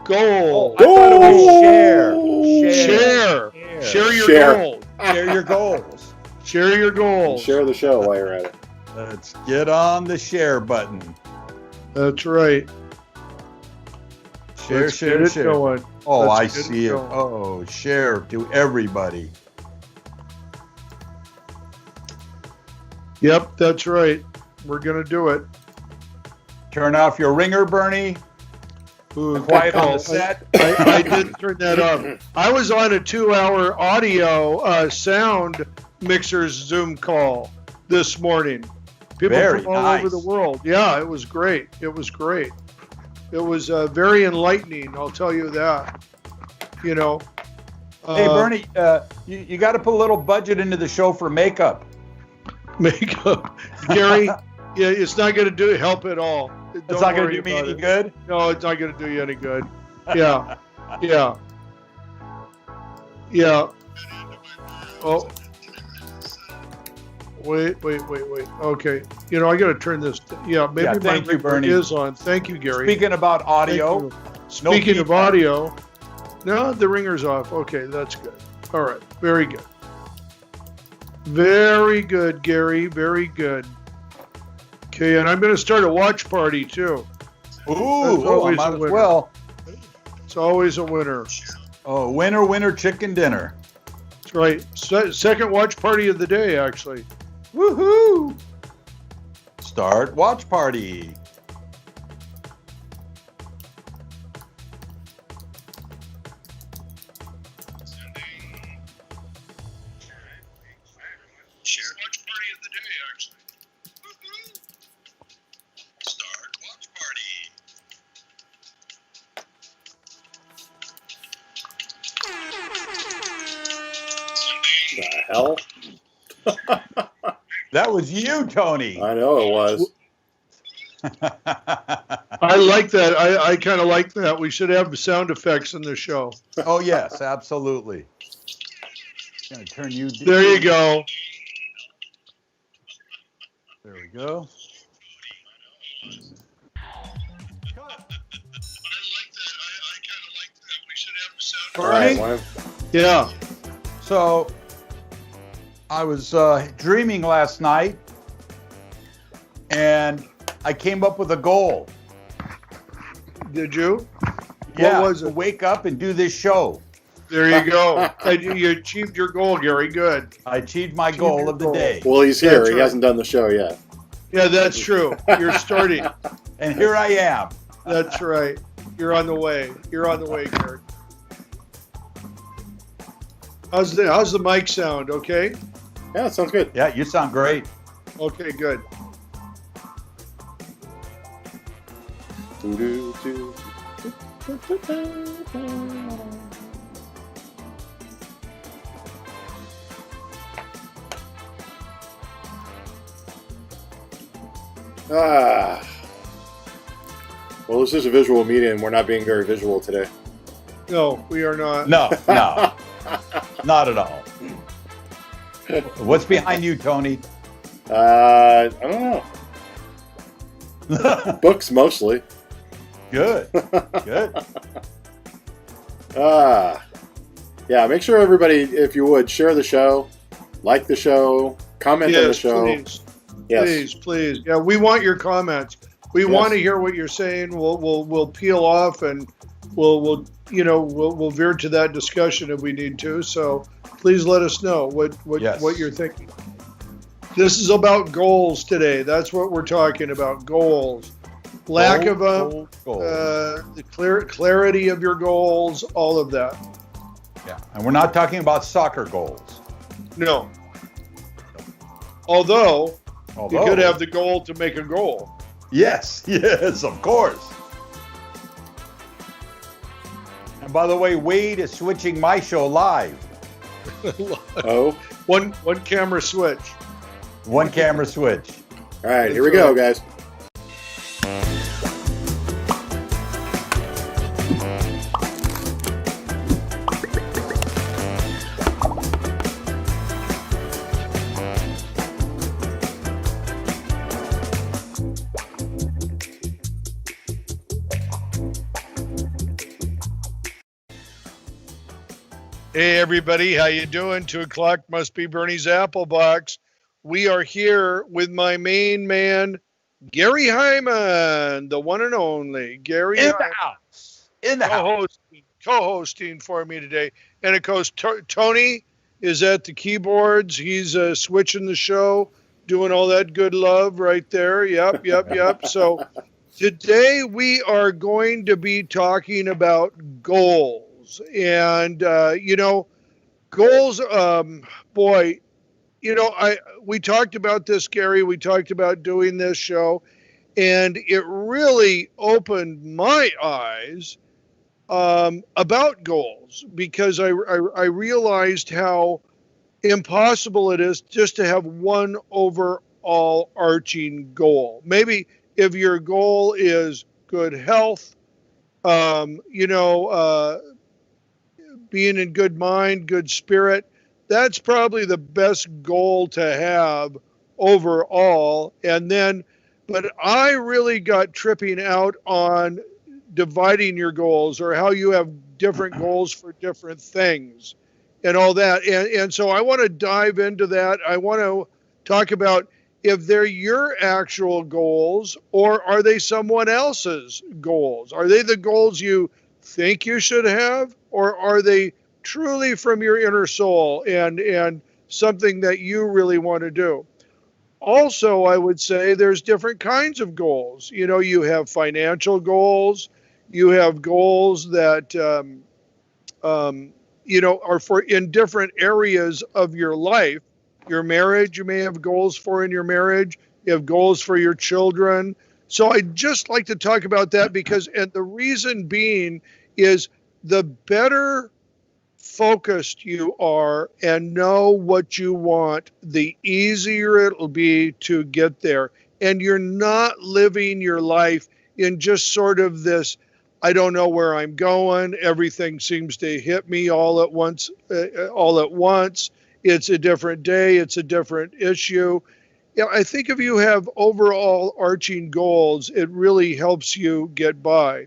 Goals. I thought it was Share. Share your goals. Share your goals. Share your goals. Share the show while you're at it. Let's get on the share button. That's right. Share, Let's share, get it share. going. Oh, Let's I get see it. going. Oh, share to everybody. Yep, that's right. We're going to do it. Turn off your ringer, Bernie. Ooh, Quiet on oh, the set. I did turn that off. I was on a 2-hour audio sound mixers Zoom call this morning. People Very from all nice. over the world. Yeah, it was great. It was great. It was very enlightening, I'll tell you that. You know. Hey, Bernie, you got to put a little budget into the show for makeup. Makeup. Gary, yeah, it's not going to help at all. It's not going to do me any good? No, it's not going to do you any good. Yeah. Yeah. Yeah. Oh. Wait. Okay. You know, I got to turn this. Yeah, maybe Yeah, my thank you, mic Bernie. is on. Thank you, Gary. Speaking about audio. Thank you. Speaking of audio, no, the ringer's off. Okay, that's good. All right. Very good. Very good, Gary. Very good. Okay, and I'm going to start a watch party too. Ooh, I might as well. It's always a winner. Oh, winner, chicken dinner. That's right. Second watch party of the day, actually. Woohoo! Start watch party. Share watch party of the day, actually. Woohoo! Start watch party. The hell? That was you, Tony. I know it was. I like that. I kind of like that. We should have sound effects in the show. Oh, yes, absolutely. I'm going to turn you. There you go. There we go. All right, Bernie? Yeah. So, I was dreaming last night, and I came up with a goal. Did you? Yeah, What was to it? wake up and do this show. There you go. You achieved your goal, Gary. Good. I achieved my goal of the goal. day. Well, he's here. That's He right. hasn't done the show yet. Yeah, that's true. You're starting. And here I am. That's right. You're on the way. You're on the way, Gary. How's the mic sound? Okay. Yeah, it sounds good. Yeah, you sound great. Okay. Good. Ah. Well, this is a visual meeting. We're not being very visual today. No, we are not. No, not at all. What's behind you, Tony? I don't know. Books mostly. Good. Yeah, make sure everybody, if you would, share the show, like the show, comment on the show. Please. Yes. Please. Yeah, we want your comments. We want to hear what you're saying. We'll peel off and we'll veer to that discussion if we need to. So please let us know what you're thinking. This is about goals today. That's what we're talking about. Goals. Lack of them, the clarity of your goals, all of that. Yeah, and we're not talking about soccer goals. No. Although you could have the goal to make a goal. Yes, of course. And by the way, Wade is switching my show live. Oh. One camera switch. One camera switch. All right, here we go, guys. Hey everybody, how you doing? 2 o'clock must be Bernie's Applebox. We are here with my main man, Gary Heimann, the one and only Gary In the Heimann, house. In the house. co-hosting for me today. And of course, Tony is at the keyboards. He's switching the show, doing all that good love right there. Yep. So today we are going to be talking about goals. And, goals, boy, we talked about this, Gary. We talked about doing this show, and it really opened my eyes about goals because I realized how impossible it is just to have one overall arching goal. Maybe if your goal is good health, being in good mind, good spirit, that's probably the best goal to have overall. And then, but I really got tripping out on dividing your goals or how you have different goals for different things and all that. And so I want to dive into that. I want to talk about if they're your actual goals or are they someone else's goals? Are they the goals you think you should have, or are they truly from your inner soul and something that you really want to do? Also, I would say there's different kinds of goals. You have financial goals, you have goals that are for in different areas of your life. Your marriage, you may have goals for in your marriage. You have goals for your children. So I'd just like to talk about that because, and the reason being is the better focused you are and know what you want, the easier it'll be to get there. And you're not living your life in just sort of this, I don't know where I'm going. Everything seems to hit me all at once. It's a different day. It's a different issue. I think if you have overall arching goals, it really helps you get by.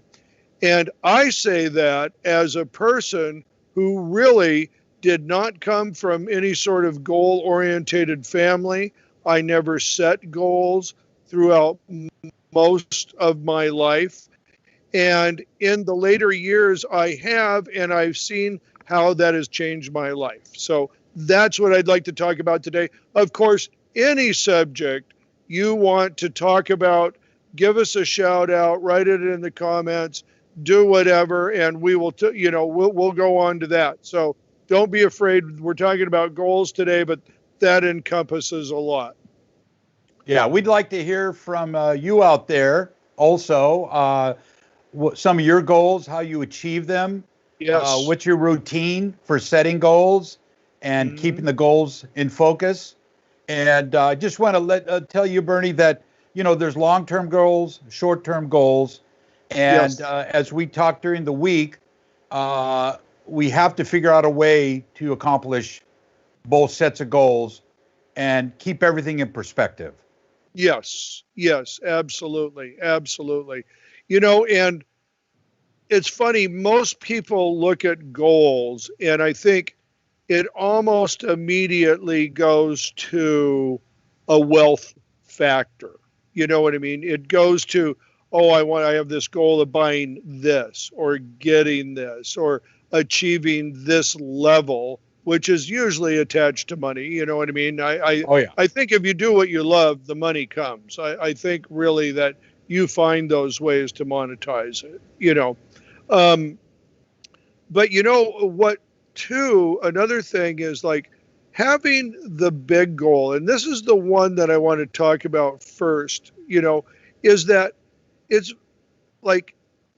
And I say that as a person who really did not come from any sort of goal-orientated family. I never set goals throughout most of my life. And in the later years, I have, and I've seen how that has changed my life. So that's what I'd like to talk about today. Of course, any subject you want to talk about, give us a shout out, write it in the comments, do whatever, and we will, we'll go on to that. So don't be afraid. We're talking about goals today, but that encompasses a lot. Yeah, we'd like to hear from you out there also. Some of your goals, how you achieve them. Yes. What's your routine for setting goals and keeping the goals in focus? And I just want to tell you, Bernie, that, there's long-term goals, short-term goals. And as we talked during the week, we have to figure out a way to accomplish both sets of goals and keep everything in perspective. Yes, absolutely. And it's funny, most people look at goals, and I think it almost immediately goes to a wealth factor. You know what I mean? It goes to, I have this goal of buying this or getting this or achieving this level, which is usually attached to money. You know what I mean? I think if you do what you love, the money comes. I think really that you find those ways to monetize it, But what too, another thing is like having the big goal, and this is the one that I want to talk about first, is that it's like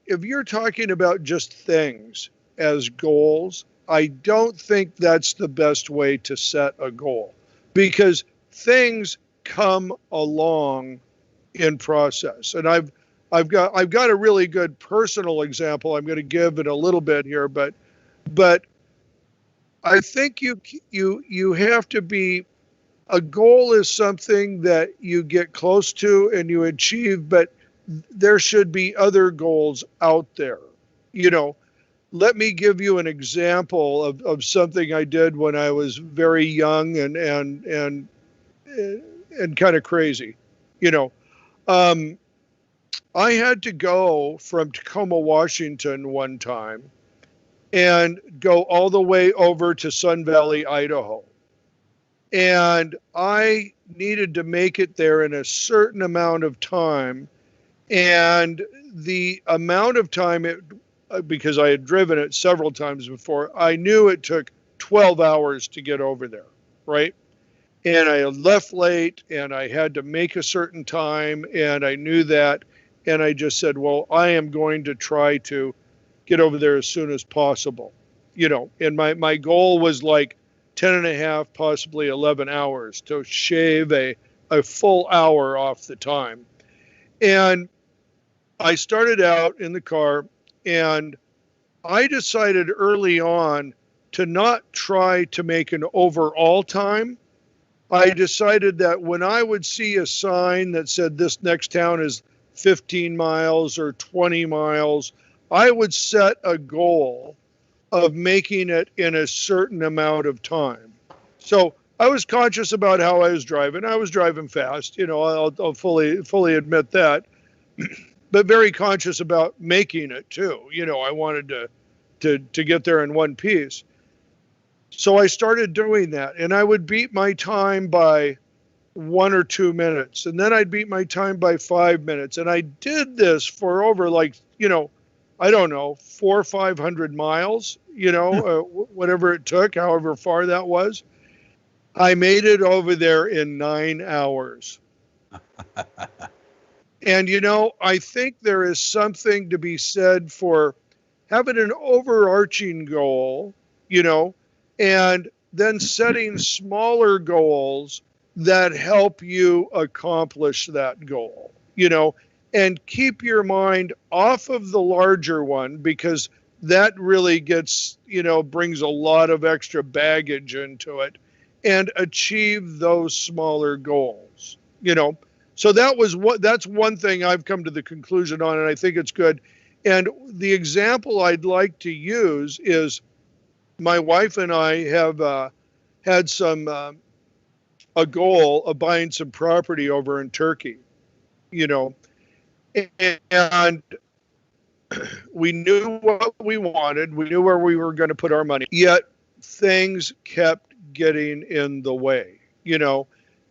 if you're talking about just things as goals, I don't think that's the best way to set a goal because things come along in process. And I've got a really good personal example I'm going to give in a little bit here, but I think you have to be, a goal is something that you get close to and you achieve, but there should be other goals out there. let me give you an example of something I did when I was very young and kind of crazy. You know, um, I had to go from Tacoma, Washington one time and go all the way over to Sun Valley, Idaho. And I needed to make it there in a certain amount of time. And the amount of time because I had driven it several times before, I knew it took 12 hours to get over there, right? And I left late and I had to make a certain time and I knew that. And I just said, well, I am going to try to get over there as soon as possible. And my goal was like 10 and a half, possibly 11 hours to shave a full hour off the time. And I started out in the car and I decided early on to not try to make an overall time. I decided that when I would see a sign that said this next town is 15 miles or 20 miles, I would set a goal of making it in a certain amount of time. So I was conscious about how I was driving. I was driving fast, I'll fully admit that, but very conscious about making it too. I wanted to get there in one piece. So I started doing that, and I would beat my time by 1 or 2 minutes, and then I'd beat my time by 5 minutes. And I did this for over I don't know, 400 or 500 miles, whatever it took, however far that was. I made it over there in 9 hours. And, I think there is something to be said for having an overarching goal, and then setting smaller goals that help you accomplish that goal, and keep your mind off of the larger one, because that really brings a lot of extra baggage into it, and achieve those smaller goals, So that's one thing I've come to the conclusion on, and I think it's good. And the example I'd like to use is my wife and I have had a goal of buying some property over in Turkey, and we knew what we wanted. We knew where we were going to put our money, yet things kept getting in the way.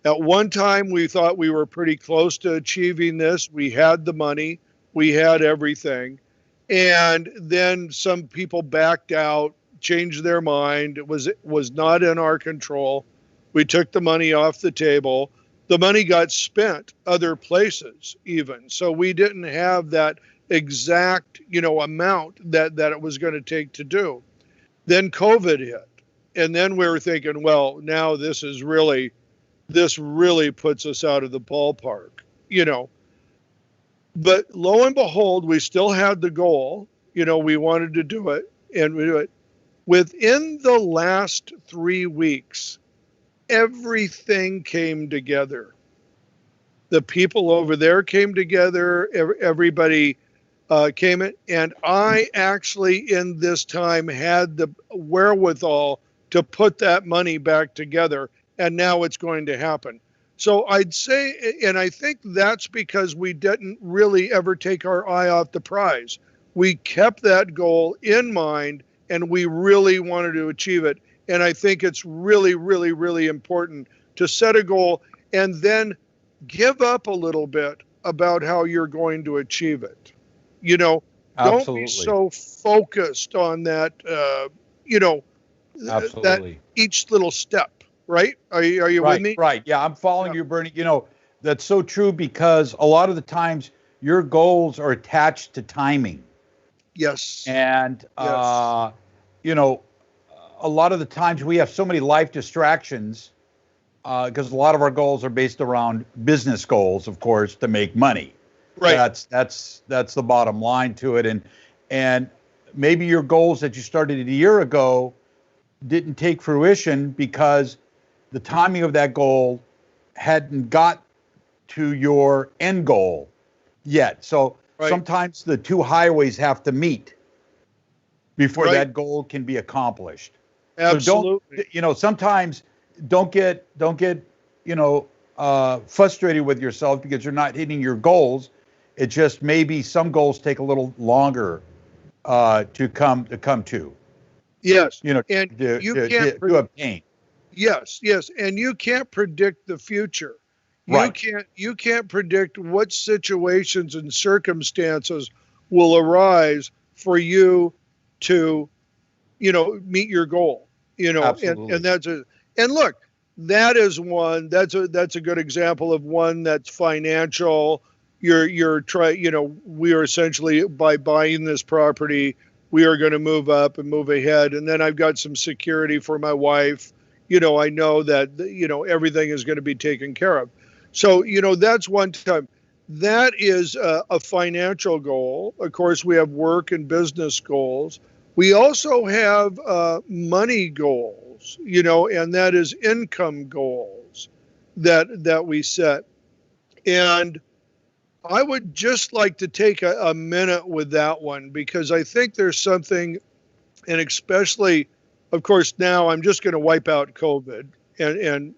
At one time we thought we were pretty close to achieving this. We had the money, we had everything. And then some people backed out, changed their mind. It was not in our control. We took the money off the table. The money got spent other places even. So we didn't have that exact, amount that it was going to take to do. Then COVID hit. And then we were thinking, well, now this really puts us out of the ballpark, But lo and behold, we still had the goal. We wanted to do it, and we do it. Within the last 3 weeks, everything came together. The people over there came together. Everybody came in, and I actually in this time had the wherewithal to put that money back together, and now it's going to happen. So I'd say, and I think that's because we didn't really ever take our eye off the prize. We kept that goal in mind, and we really wanted to achieve it. And I think it's really, really, really important to set a goal and then give up a little bit about how you're going to achieve it. Don't be so focused on that, that each little step. Right? Are you with me? Right. Yeah, I'm following you, Bernie. That's so true, because a lot of the times your goals are attached to timing. Yes. And, a lot of the times we have so many life distractions, because a lot of our goals are based around business goals, of course, to make money. Right. That's the bottom line to it. And maybe your goals that you started a year ago didn't take fruition because the timing of that goal hadn't got to your end goal yet. So sometimes the two highways have to meet. before Right. that goal can be accomplished. Absolutely. So don't, sometimes don't get, frustrated with yourself because you're not hitting your goals. It just maybe some goals take a little longer to come to, Yes. you know, And you can't to obtain. yes, yes, and you can't predict the future. Right. You can't predict what situations and circumstances will arise for you to, meet your goal. And Absolutely. and look, that's a good example of one that's financial. We are essentially, by buying this property, we are going to move up and move ahead, and then I've got some security for my wife. I know that everything is going to be taken care of. So that's one time. That is a financial goal. Of course, we have work and business goals. We also have money goals, and that is income goals that we set. And I would just like to take a minute with that one, because I think there's something, and especially, of course, now I'm just going to wipe out COVID and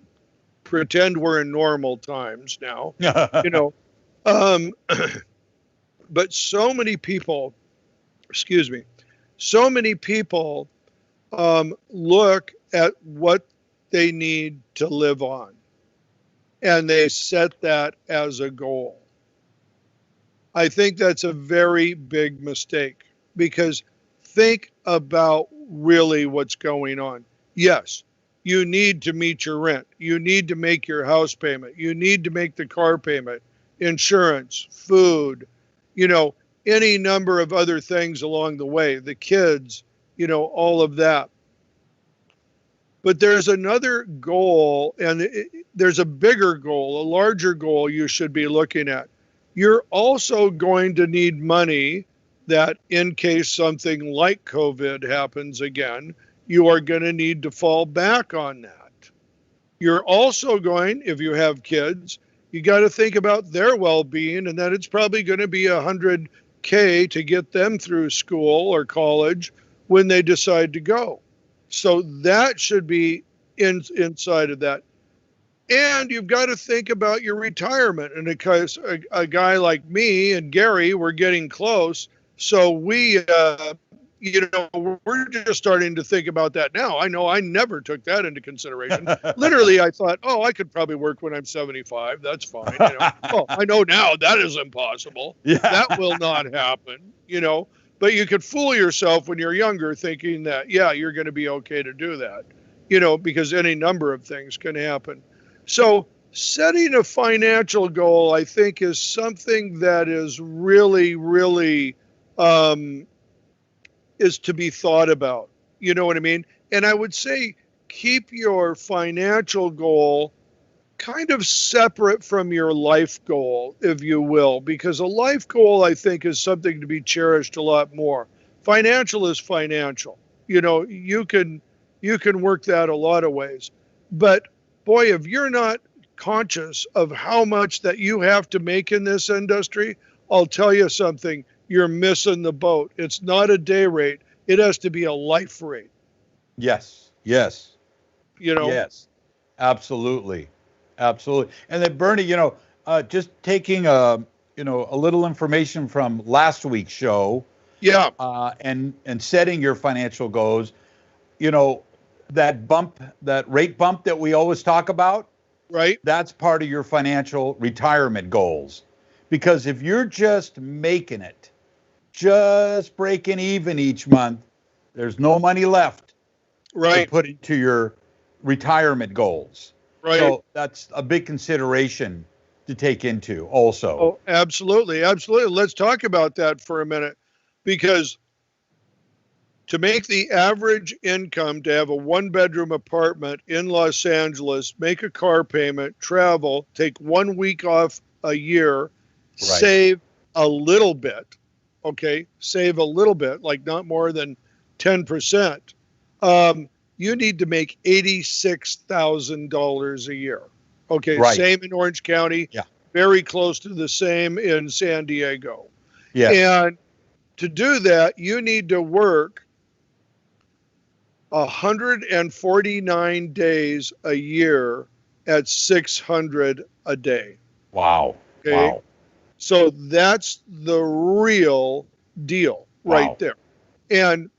pretend we're in normal times now, you know. Um, but so many people, excuse me, so many people look at what they need to live on, and they set that as a goal. I think that's a very big mistake, because think about really what's going on. Yes, you need to meet your rent. You need to make your house payment. You need to make the car payment, insurance, food, any number of other things along the way, the kids, all of that. But there's another goal, and there's a bigger goal, a larger goal you should be looking at. You're also going to need money that, in case something like COVID happens again, you are going to need to fall back on that. You're also going, if you have kids, you got to think about their well-being, and that it's probably going to be $100K to get them through school or college when they decide to go. So that should be inside of that. And you've got to think about your retirement. And because a guy like me and Gary, we're getting close. So we're just starting to think about that now. I know I never took that into consideration. Literally, I thought, I could probably work when I'm 75. That's fine. Oh, I know now that is impossible. Yeah. That will not happen, But you could fool yourself when you're younger thinking that, yeah, you're going to be okay to do that, because any number of things can happen. So setting a financial goal, I think, is something that is really, really is to be thought about. You know what I mean? And I would say keep your financial goal kind of separate from your life goal, if you will, because a life goal, I think, is something to be cherished a lot more. Financial is financial. You can work that a lot of ways. But boy, if you're not conscious of how much that you have to make in this industry, I'll tell you something, you're missing the boat. It's not a day rate. It has to be a life rate. Yes. Yes, absolutely. Absolutely. And then Bernie, just taking a little information from last week's show. Yeah. And setting your financial goals, that rate bump that we always talk about, right? That's part of your financial retirement goals. Because if you're just making it, just breaking even each month, there's no money left to put into your retirement goals. Right. So that's a big consideration to take into also. Oh, absolutely. Absolutely. Let's talk about that for a minute, because to make the average income to have a 1-bedroom apartment in Los Angeles, make a car payment, travel, take 1 week off a year, save a little bit, save a little bit, like not more than 10%, you need to make $86,000 a year. Same in Orange County, very close to the same in San Diego. Yeah. And to do that, you need to work 149 days a year at 600 a day. Wow. Okay. Wow. So that's the real deal right Wow. there. And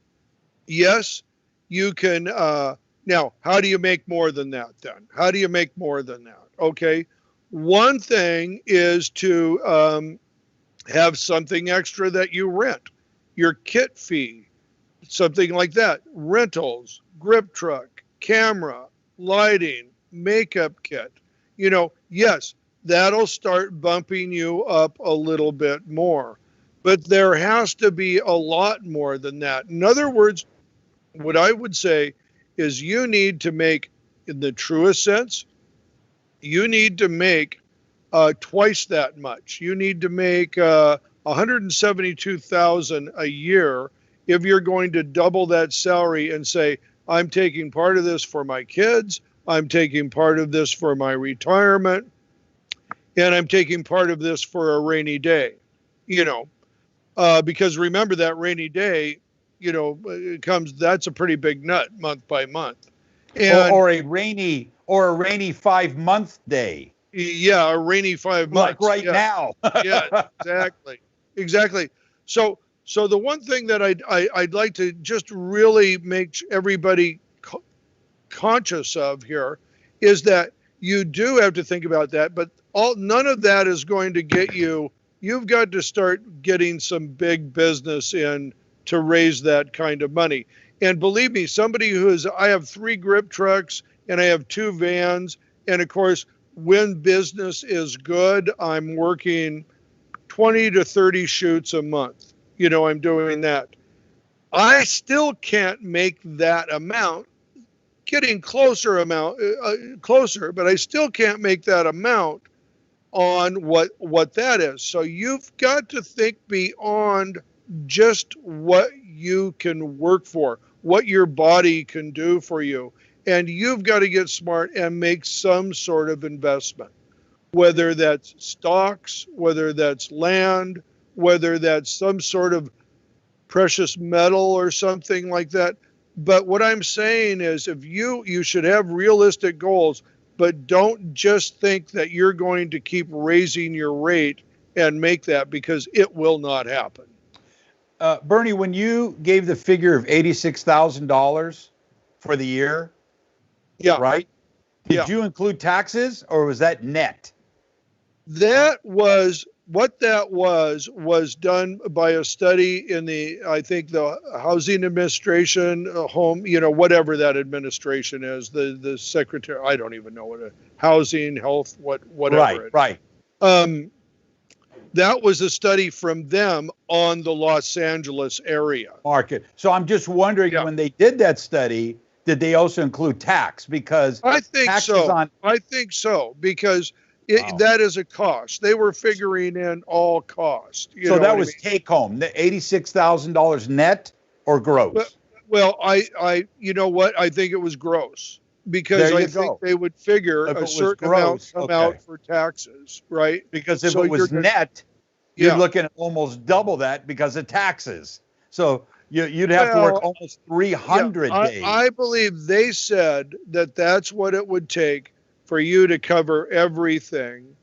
yes, you can, now, how do you make more than that then? How do you make more than that? Okay. One thing is to have something extra that you rent, your kit fee, something like that, rentals, grip truck, camera, lighting, makeup kit. Yes, that'll start bumping you up a little bit more. But there has to be a lot more than that. In other words, what I would say is you need to make, in the truest sense, you need to make twice that much. You need to make 172,000 a year if you're going to double that salary and say, I'm taking part of this for my kids, I'm taking part of this for my retirement, and I'm taking part of this for a rainy day. Because remember that rainy day, it comes. That's a pretty big nut month by month, and Or a rainy 5-month day. yeah, a rainy 5 months, Like right yeah. now. Yeah, exactly. So the one thing that I'd like to just really make everybody conscious of here is that you do have to think about that, but none of that is going to get you. You've got to start getting some big business in to raise that kind of money. And believe me, I have 3 grip trucks and I have 2 vans. And of course, when business is good, I'm working 20 to 30 shoots a month. I'm doing that. I still can't make that amount, getting closer, but I still can't make that amount on what that is. So you've got to think beyond just what you can work for, what your body can do for you. And you've got to get smart and make some sort of investment, whether that's stocks, whether that's land, whether that's some sort of precious metal or something like that. But what I'm saying is if you should have realistic goals, but don't just think that you're going to keep raising your rate and make that, because it will not happen. Burnie, when you gave the figure of $86,000 for the year, Yeah. right? Did you include taxes or was that net? That was done by a study in I think the Housing Administration, home, whatever that administration is, the secretary, I don't even know what housing, health, whatever. Right. That was a study from them on the Los Angeles area market. So I'm just wondering, when they did that study, did they also include tax? Because I think so, because that is a cost. They were figuring in all cost. So that was take home, the $86,000 net or gross? Well, I you know what? I think it was gross, because I think they would figure a certain amount come out for taxes, right? Because if it was net, you're looking at almost double that because of taxes. So you'd have to work almost 300 days. I believe they said that that's what it would take for you to cover everything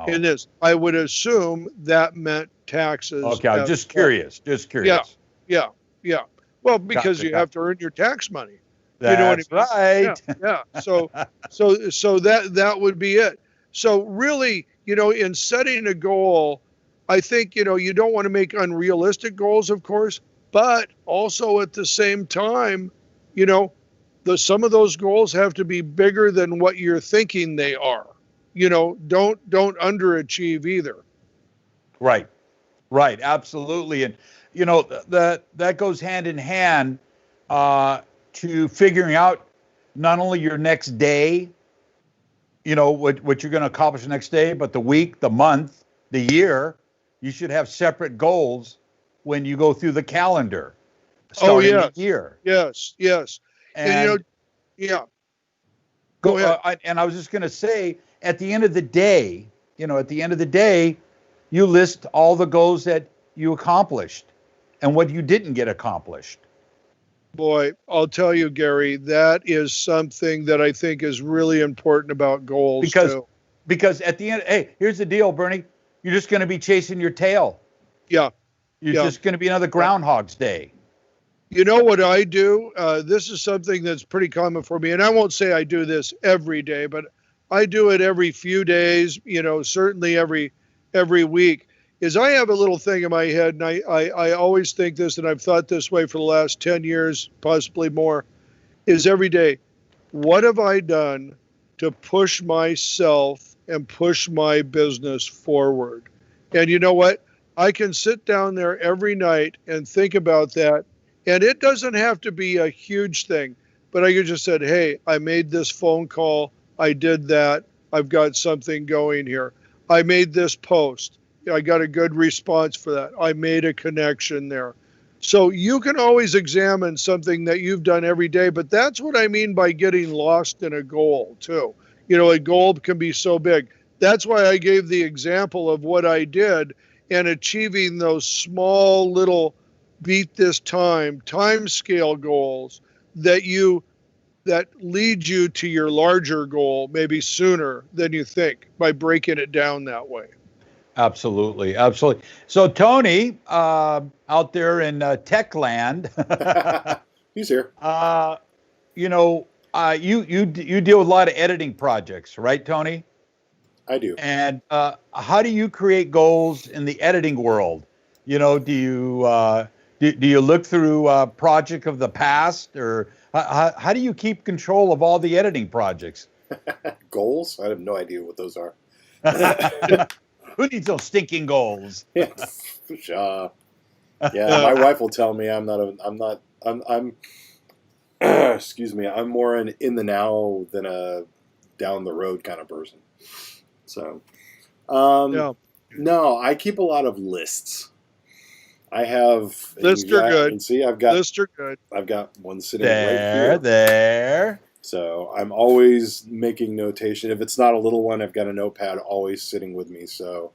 in this. I would assume that meant taxes. Okay, I'm just curious. Yeah. Well, because you have to earn your tax money. That's right. Yeah. So that would be it. So really, in setting a goal, I think, you don't want to make unrealistic goals, of course, but also at the same time, some of those goals have to be bigger than what you're thinking they are. Don't underachieve either. Right. Absolutely. And, that goes hand in hand to figuring out not only your next day, what you're going to accomplish the next day, but the week, the month, the year. You should have separate goals when you go through the calendar starting the year. Yes. And go ahead. And I was just going to say, at the end of the day, you list all the goals that you accomplished and what you didn't get accomplished. Boy, I'll tell you, Gary, that is something that I think is really important about goals because too. because at the end, hey, here's the deal, Bernie. You're just going to be chasing your tail. Yeah, You're yeah. just going to be another Yeah. Groundhog's Day. You know what I do? This is something that's pretty common for me, and I won't say I do this every day, but I do it every few days. Certainly every week. Is I have a little thing in my head, and I always think this, and I've thought this way for the last 10 years, possibly more. Is every day, what have I done to push myself and push my business forward? And you know what? I can sit down there every night and think about that. And it doesn't have to be a huge thing, but I could just said, hey, I made this phone call. I did that. I've got something going here. I made this post. I got a good response for that. I made a connection there. So you can always examine something that you've done every day, but that's what I mean by getting lost in a goal too. A goal can be so big. That's why I gave the example of what I did and achieving those small little beat this time scale goals that lead you to your larger goal maybe sooner than you think by breaking it down that way. Absolutely, absolutely. So Tony, out there in tech land, He's here. you deal with a lot of editing projects, right, Tony? I do. And how do you create goals in the editing world? Do you look through a project of the past, or how do you keep control of all the editing projects? Goals? I have no idea what those are. Who needs those stinking goals? Yeah, my wife will tell me I'm excuse me, I'm more an in the now than a down the road kind of person. So, no, I keep a lot of lists. I have lists are good. And see, I've got lists are good. I've got one sitting right here. There. So I'm always making notation. If it's not a little one, I've got a notepad always sitting with me. So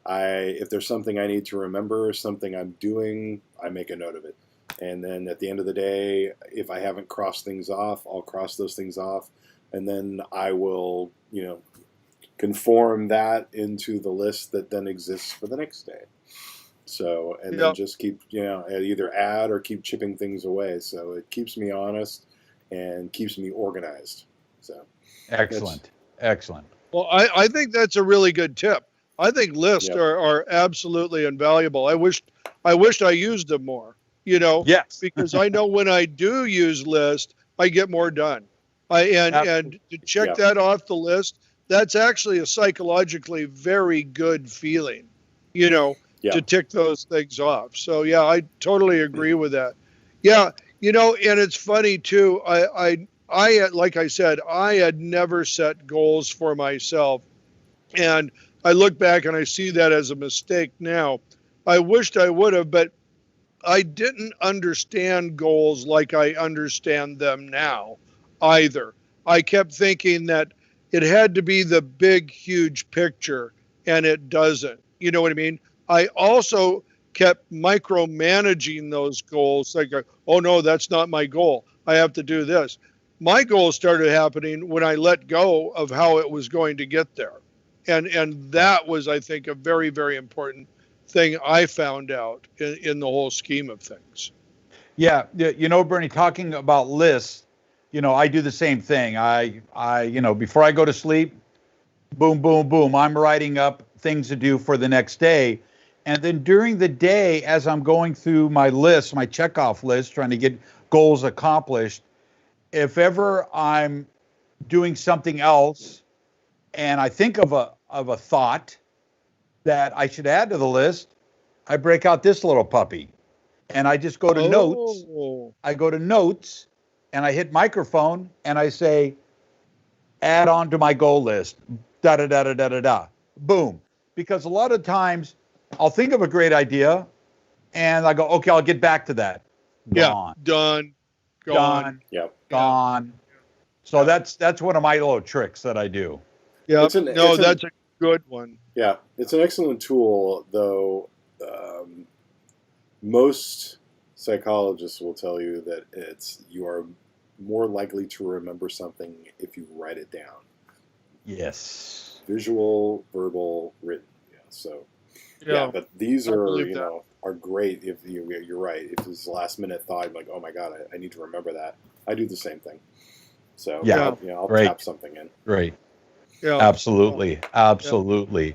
if there's something I need to remember, something I'm doing, I make a note of it. And then at the end of the day, if I haven't crossed things off, I'll cross those things off. And then I will, conform that into the list that then exists for the next day. So, and then just keep, either add or keep chipping things away. So it keeps me honest and keeps me organized. So excellent. Well, I think that's a really good tip. I think lists are absolutely invaluable. I wished I used them more, Yes. because I know when I do use lists, I get more done. And to check that off the list, that's actually a psychologically very good feeling, to tick those things off. So, I totally agree with that. Yeah. And it's funny too. I like I said, I had never set goals for myself. And I look back and I see that as a mistake now. I wished I would have, but I didn't understand goals like I understand them now either. I kept thinking that it had to be the big, huge picture, and it doesn't. You know what I mean? I also kept micromanaging those goals. Like, oh no, that's not my goal. I have to do this. My goals started happening when I let go of how it was going to get there. And that was, I think, a very, very important thing I found out in the whole scheme of things. Yeah. Bernie, talking about lists, I do the same thing. I before I go to sleep, boom, boom, boom, I'm writing up things to do for the next day. And then during the day, as I'm going through my list, my checkoff list, trying to get goals accomplished, if ever I'm doing something else and I think of a thought that I should add to the list, I break out this little puppy and I just go to notes. I go to notes and I hit microphone and I say, add on to my goal list, da da da da da da da, boom. Because a lot of times I'll think of a great idea and I go, okay, I'll get back to that. Gone. Done. Gone. Yep. Gone. So that's one of my little tricks that I do. Yeah. That's a good one. Yeah, it's an excellent tool, though. Most psychologists will tell you that you are more likely to remember something if you write it down. Yes. Visual, verbal, written. Yeah. So yeah, but these are are great if you're right. If it's last minute thought, I'm like, oh my god, I need to remember that. I do the same thing. So yeah, I'll tap something in. Right. Yeah. Absolutely. Absolutely. Yeah.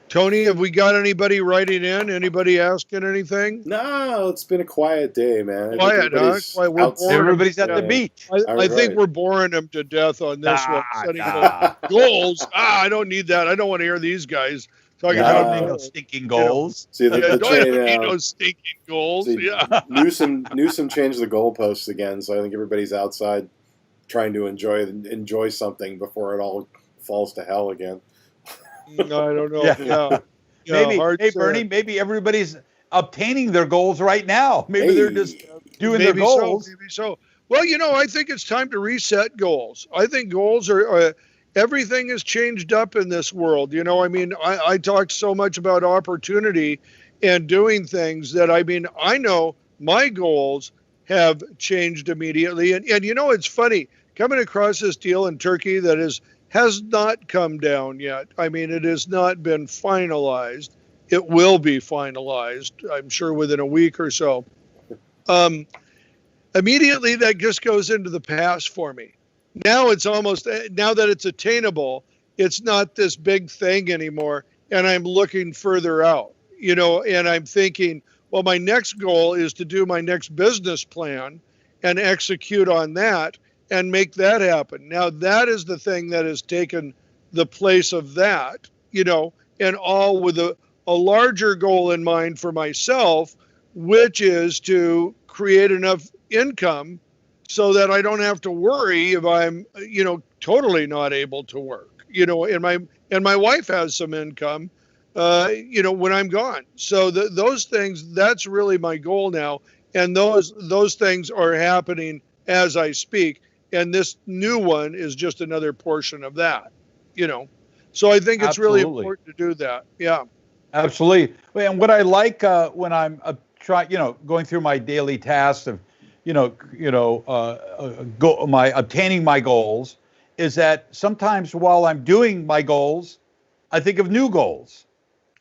Tony, have we got anybody writing in? Anybody asking anything? No, it's been a quiet day, man. Quiet, huh? Everybody's at the beach. I think we're boring them to death on this one. Setting goals. I don't need that. I don't want to hear these guys talking I about don't need no stinking goals. See, I don't need no stinking goals. See, Newsom changed the goalposts again, so I think everybody's outside trying to enjoy something before it all falls to hell again. I don't know. Yeah. Maybe, hey, Bernie, maybe everybody's obtaining their goals right now. Maybe they're just doing their goals. Maybe so. Well, I think it's time to reset goals. I think goals are everything has changed up in this world. I talk so much about opportunity and doing things that, I know my goals have changed immediately. And it's funny, coming across this deal in Turkey that has not come down yet. It has not been finalized. It will be finalized, I'm sure, within a week or so. Immediately, that just goes into the past for me. Now that it's attainable, it's not this big thing anymore, and I'm looking further out, and I'm thinking, well, my next goal is to do my next business plan and execute on that and make that happen. Now, that is the thing that has taken the place of that, and all with a larger goal in mind for myself, which is to create enough income so that I don't have to worry if I'm, totally not able to work, and my wife has some income, when I'm gone. So those things, that's really my goal now. And those things are happening as I speak. And this new one is just another portion of that, So I think it's really important to do that. Yeah. Absolutely. And what I like when I'm going through my daily tasks of, obtaining my goals, is that sometimes while I'm doing my goals, I think of new goals.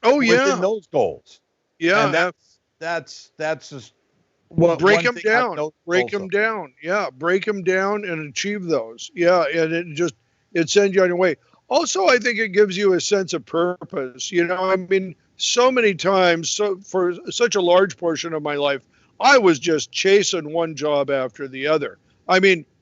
Oh yeah. Within those goals. Yeah. And that's just break them down. Break them down. Yeah. Break them down and achieve those. Yeah. And it sends you on your way. Also, I think it gives you a sense of purpose. So many times, for such a large portion of my life, I was just chasing one job after the other.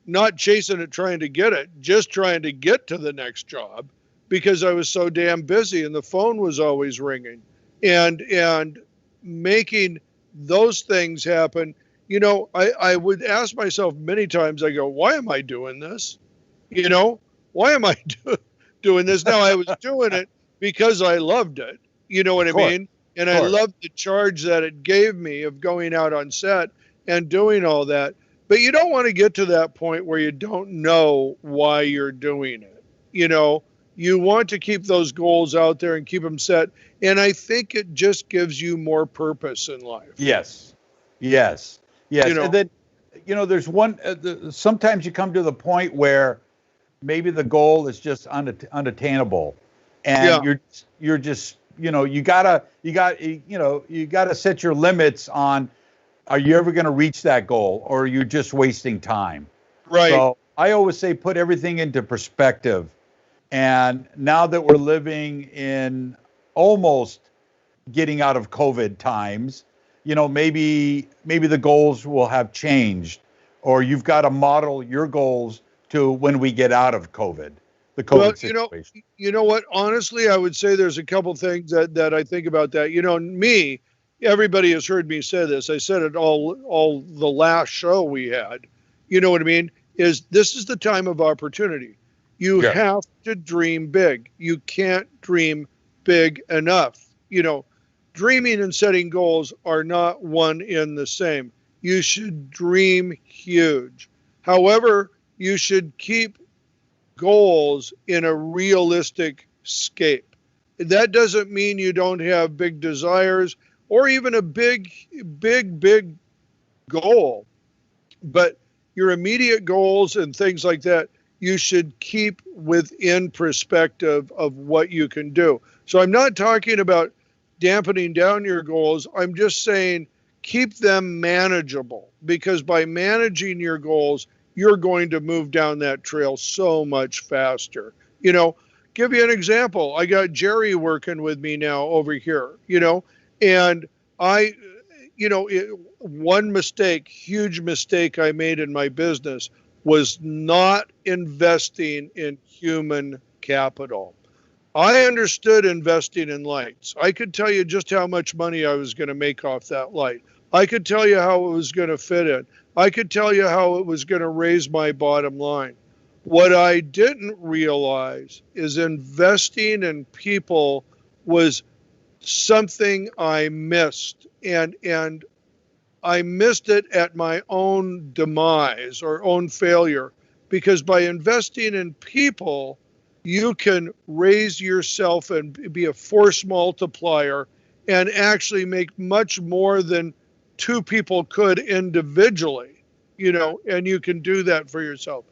Not chasing it, trying to get it, just trying to get to the next job because I was so damn busy and the phone was always ringing. And making those things happen, I would ask myself many times, I go, why am I doing this? Why am I doing this? Now, I was doing it because I loved it. You know what I mean? And I loved the charge that it gave me of going out on set and doing all that. But you don't want to get to that point where you don't know why you're doing it. You want to keep those goals out there and keep them set. And I think it just gives you more purpose in life. Yes. And then, there's sometimes you come to the point where maybe the goal is just unattainable, and you're just, you gotta set your limits on, are you ever going to reach that goal, or are you just wasting time? Right. So I always say, put everything into perspective. And now that we're living in almost getting out of COVID times, maybe the goals will have changed, or you've got to model your goals to when we get out of COVID, the COVID situation. You know what? Honestly, I would say there's a couple things that I think about that. Me, everybody has heard me say this. I said it all the last show we had. You know what I mean? This is the time of opportunity. You have to dream big. You can't dream big enough. Dreaming and setting goals are not one in the same. You should dream huge. However, you should keep goals in a realistic scape. That doesn't mean you don't have big desires or even a big goal. But your immediate goals and things like that, you should keep within perspective of what you can do. So I'm not talking about dampening down your goals. I'm just saying keep them manageable, because by managing your goals, you're going to move down that trail so much faster. You know, give you an example. I got Jerry working with me now over here, and I, one mistake, huge mistake I made in my business was not investing in human capital. I understood investing in lights. I could tell you just how much money I was going to make off that light. I could tell you how it was going to fit in. I could tell you how it was going to raise my bottom line. What I didn't realize is investing in people was something I missed. And I missed it at my own demise or own failure, because by investing in people, you can raise yourself and be a force multiplier and actually make much more than two people could individually, and you can do that for yourself.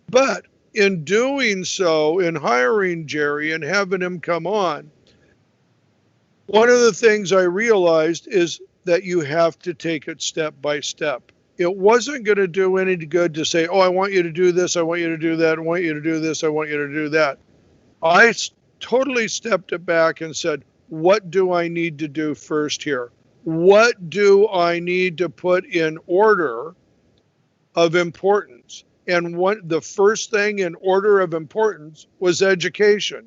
But in doing so, in hiring Jerry and having him come on, one of the things I realized is that you have to take it step by step. It wasn't going to do any good to say, oh, I want you to do this, I want you to do that, I want you to do this, I want you to do that. I totally stepped it back and said, what do I need to do first here? What do I need to put in order of importance? And the first thing in order of importance was education.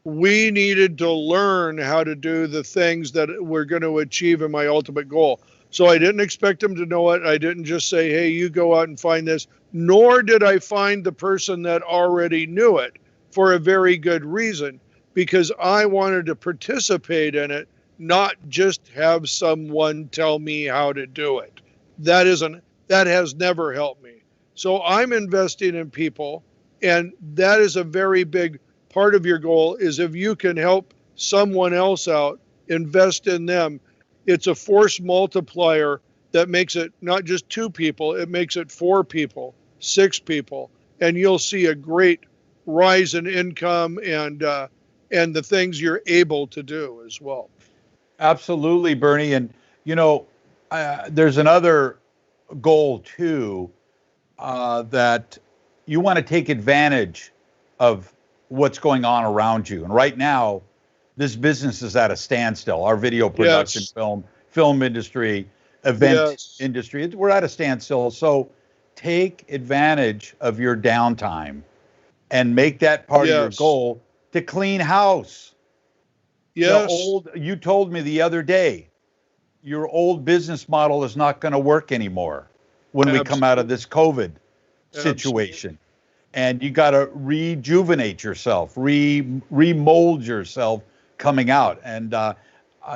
We needed to learn how to do the things that we're going to achieve in my ultimate goal. So I didn't expect them to know it. I didn't just say, hey, you go out and find this, nor did I find the person that already knew it, for a very good reason, because I wanted to participate in it, not just have someone tell me how to do it. That has never helped me. So I'm investing in people, and that is a very big part of your goal. Is if you can help someone else out, invest in them, it's a force multiplier that makes it not just two people, it makes it 4 people, 6 people, and you'll see a great rise in income and the things you're able to do as well. Absolutely, Bernie. And, there's another goal too, that you want to take advantage of what's going on around you. And right now, this business is at a standstill. Our video production, Yes. film industry, event industry, we're at a standstill. So take advantage of your downtime and make that part of your goal to clean house. Yes. You told me the other day, your old business model is not going to work anymore when we come out of this COVID situation. And you got to rejuvenate yourself, remold yourself coming out. And,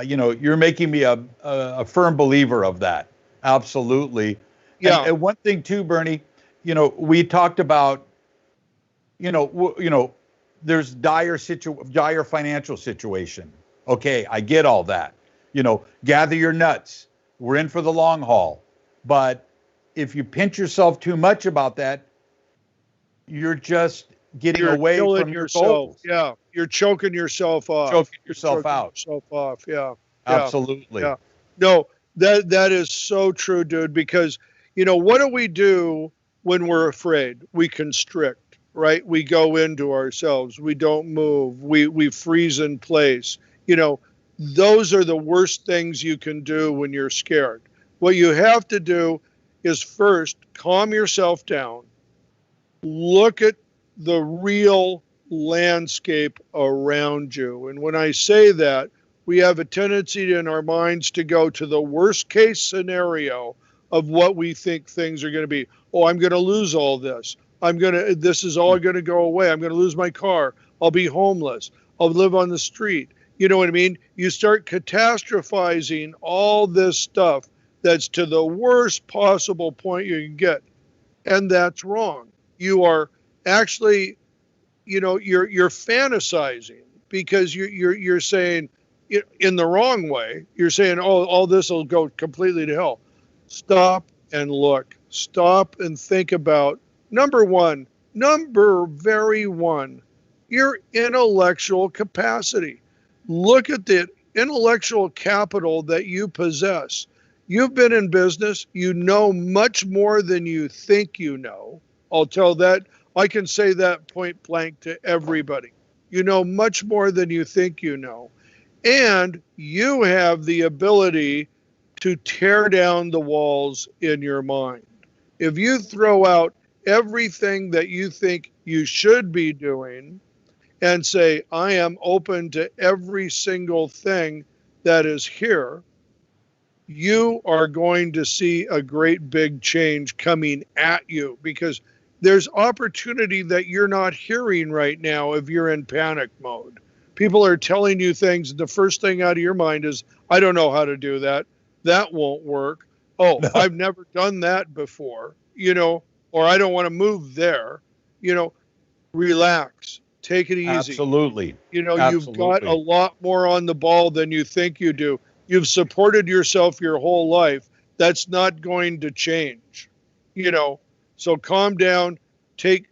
you're making me a firm believer of that. Absolutely. Yeah. And one thing too, Bernie, we talked about, there's dire financial situation. Okay, I get all that. Gather your nuts. We're in for the long haul. But if you pinch yourself too much about that, you're just getting away from your goals. Yeah, you're choking yourself off. Choking yourself out. Yeah. Absolutely. Yeah. No, that is so true, dude, because, what do we do when we're afraid? We constrict, right? We go into ourselves. We don't move. We freeze in place. Those are the worst things you can do when you're scared. What you have to do is first calm yourself down. Look at the real landscape around you. And when I say that, we have a tendency in our minds to go to the worst case scenario of what we think things are going to be. Oh, I'm going to lose all this. This is all going to go away. I'm going to lose my car. I'll be homeless. I'll live on the street. You know what I mean? You start catastrophizing all this stuff that's to the worst possible point you can get. And that's wrong. You are actually, you're fantasizing, because you're saying in the wrong way. You're saying, oh, all this will go completely to hell. stop and look. Stop and think about number one, your intellectual capacity. Look at the intellectual capital that you possess. You've been in business. You know much more than you think you know. I'll tell that. I can say that point blank to everybody. You know much more than you think you know. And you have the ability to tear down the walls in your mind. If you throw out everything that you think you should be doing and say, I am open to every single thing that is here, you are going to see a great big change coming at you, because there's opportunity that you're not hearing right now if you're in panic mode. People are telling you things, and the first thing out of your mind is, I don't know how to do that. That won't work. Oh, I've never done that before, or I don't want to move there. Relax, take it easy. Absolutely. You've got a lot more on the ball than you think you do. You've supported yourself your whole life. That's not going to change, So calm down, take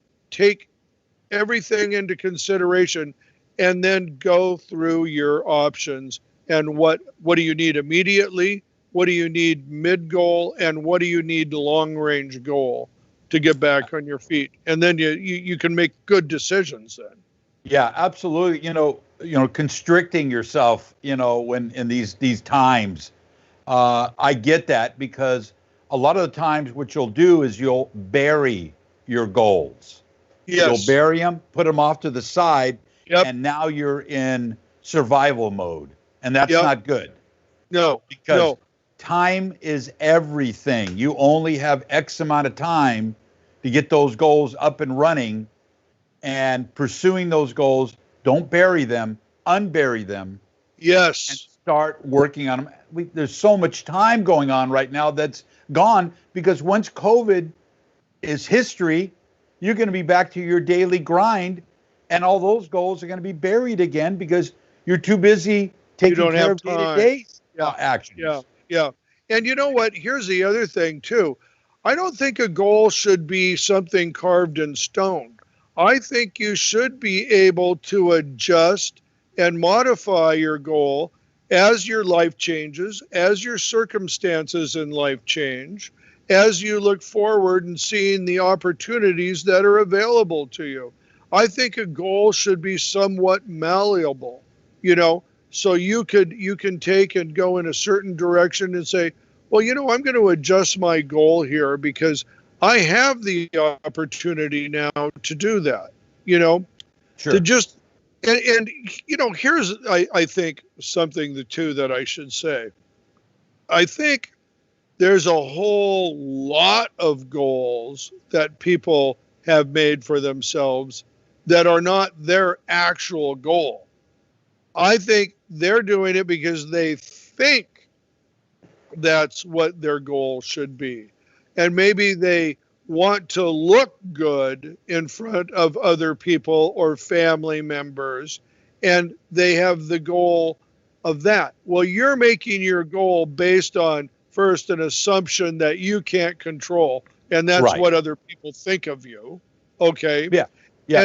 everything into consideration, and then go through your options. And what do you need immediately? What do you need mid-goal? And what do you need long-range goal to get back on your feet? And then you can make good decisions then. Yeah, absolutely. Constricting yourself, when in these times, I get that, because a lot of the times what you'll do is you'll bury your goals. Yes. You'll bury them, put them off to the side, Yep. and now you're in survival mode, and that's not good. No, because time is everything. You only have X amount of time to get those goals up and running, and pursuing those goals. Don't bury them, unbury them. Yes. And start working on them. There's so much time going on right now that's gone, because once COVID is history, you're going to be back to your daily grind, and all those goals are going to be buried again because you're too busy taking care of day-to-day actions. Yeah. And you know what? Here's the other thing, too. I don't think a goal should be something carved in stone. I think you should be able to adjust and modify your goal as your life changes, as your circumstances in life change, as you look forward and seeing the opportunities that are available to you. I think a goal should be somewhat malleable, so you can take and go in a certain direction and say, well, I'm going to adjust my goal here because I have the opportunity now to do that, Sure. To just, and here's, I think, something that I should say. I think there's a whole lot of goals that people have made for themselves that are not their actual goal. I think they're doing it because they think that's what their goal should be. And maybe they want to look good in front of other people or family members, and they have the goal of that. Well, you're making your goal based on, first, an assumption that you can't control, and that's what other people think of you. Okay. Yeah.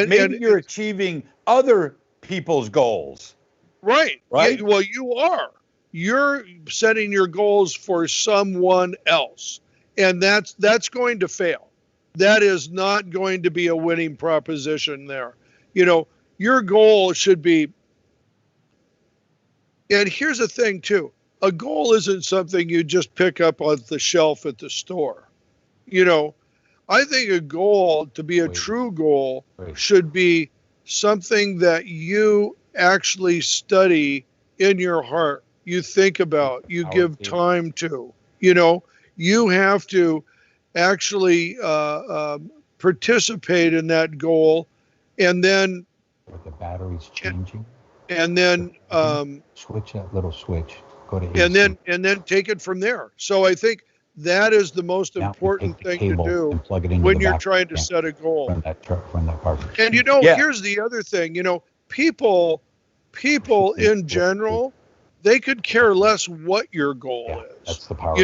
Maybe you're achieving other people's goals. Right. Right. Yeah, well, you are. You're setting your goals for someone else, and that's going to fail. That is not going to be a winning proposition there. Your goal should be, and here's the thing too, a goal isn't something you just pick up off the shelf at the store. I think a goal, to be a true goal, should be something that you actually study in your heart, you think about, you give time to. You have to actually participate in that goal, and then the battery's changing. And then switch that little switch. Go to and then take it from there. So I think that is the most important thing to do when you're trying to set a goal. From that part. And here's the other thing. People in general, they could care less what your goal is. That's the power.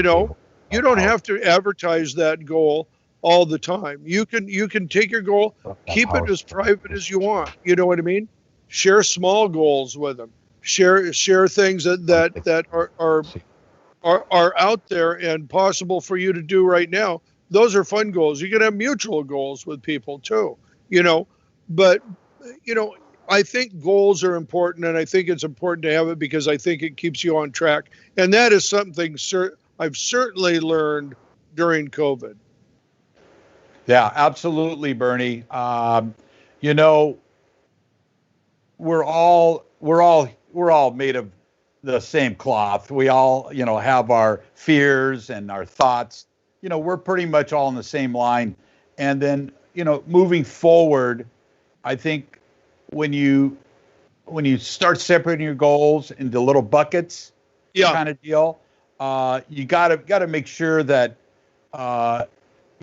You don't have to advertise that goal all the time. You can take your goal, keep it as private as you want. You know what I mean? Share small goals with them. Share things that are out there and possible for you to do right now. Those are fun goals. You can have mutual goals with people too, but I think goals are important, and I think it's important to have it because I think it keeps you on track. And that is something I've certainly learned during COVID. Yeah, absolutely, Bernie. You know, we're all made of the same cloth. We all, have our fears and our thoughts. We're pretty much all in the same line. And then, moving forward, I think when you start separating your goals into little buckets, kind of deal, you gotta make sure that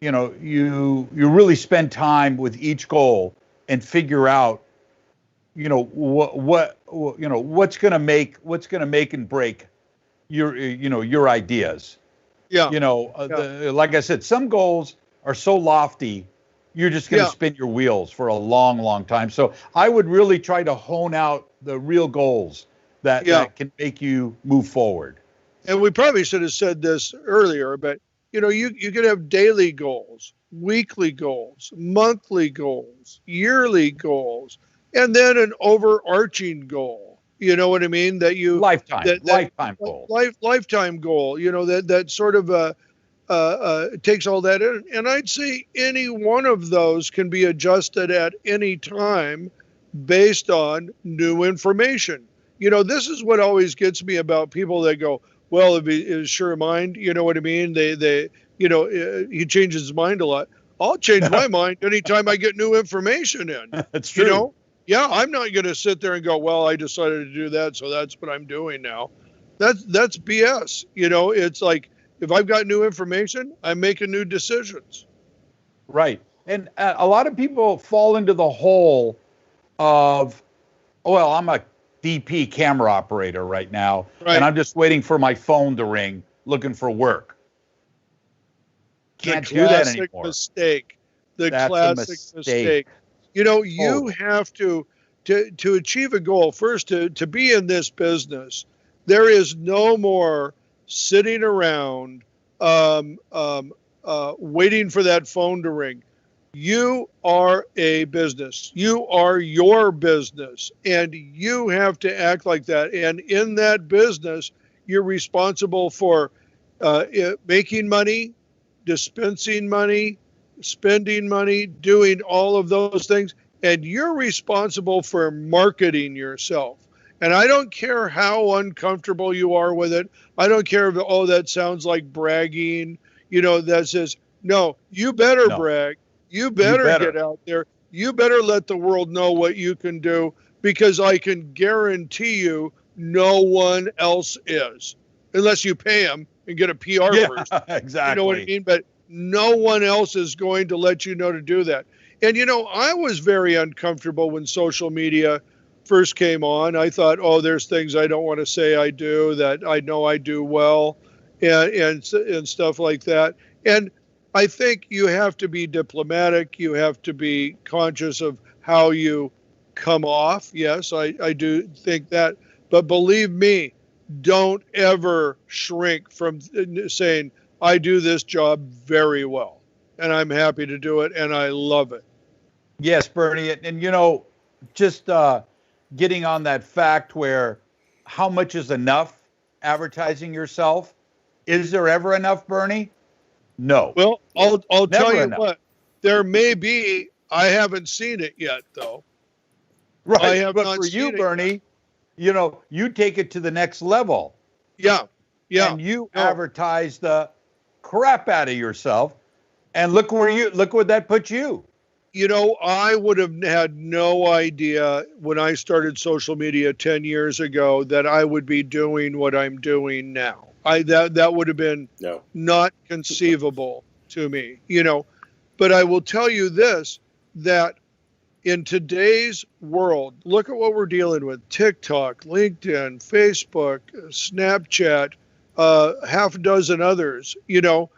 you really spend time with each goal and figure out what's going to make and break your ideas. Like I said, some goals are so lofty you're just going to spin your wheels for a long, long time. So I would really try to hone out the real goals that can make you move forward. And we probably should have said this earlier, but you could have daily goals, weekly goals, monthly goals, yearly goals, and then an overarching goal. You know what I mean? That you lifetime goal. Lifetime goal. That sort of takes all that in. And I'd say any one of those can be adjusted at any time based on new information. This is what always gets me about people that go, well, if he is sure of mind, you know what I mean? He changes his mind a lot. I'll change my mind anytime I get new information in. That's true. I'm not going to sit there and go, well, I decided to do that, so that's what I'm doing now. That's BS. It's like, if I've got new information, I'm making new decisions. Right. And a lot of people fall into the hole of, well, I'm a DP camera operator right now, and I'm just waiting for my phone to ring looking for work. Can't do that anymore. That's a classic mistake. You have to achieve a goal. First, to be in this business, there is no more sitting around waiting for that phone to ring. You are a business. You are your business, and you have to act like that. And in that business, you're responsible for making money, dispensing money, spending money, doing all of those things. And you're responsible for marketing yourself. And I don't care how uncomfortable you are with it. I don't care if, that sounds like bragging, that says, no, you better brag. You better get out there. You better let the world know what you can do, because I can guarantee you no one else is, unless you pay them and get a PR person. Exactly. You know what I mean? But no one else is going to let you know to do that. And, I was very uncomfortable when social media first came on. I thought, there's things I don't want to say I do that I know I do well, and stuff like that. And I think you have to be diplomatic. You have to be conscious of how you come off. Yes, I do think that. But believe me, don't ever shrink from saying, I do this job very well, and I'm happy to do it, and I love it. Yes, Bernie. And, just getting on that fact where how much is enough advertising yourself? Is there ever enough, Bernie? No. Well, I'll tell you what, there may be. I haven't seen it yet, though. Right. I have but for you, Bernie, you take it to the next level. Yeah. And you advertise the crap out of yourself, and look where that puts you. I would have had no idea when I started social media 10 years ago that I would be doing what I'm doing now. That would have been not conceivable to me, But I will tell you this, that in today's world, look at what we're dealing with: TikTok, LinkedIn, Facebook, Snapchat, half a dozen others, you know,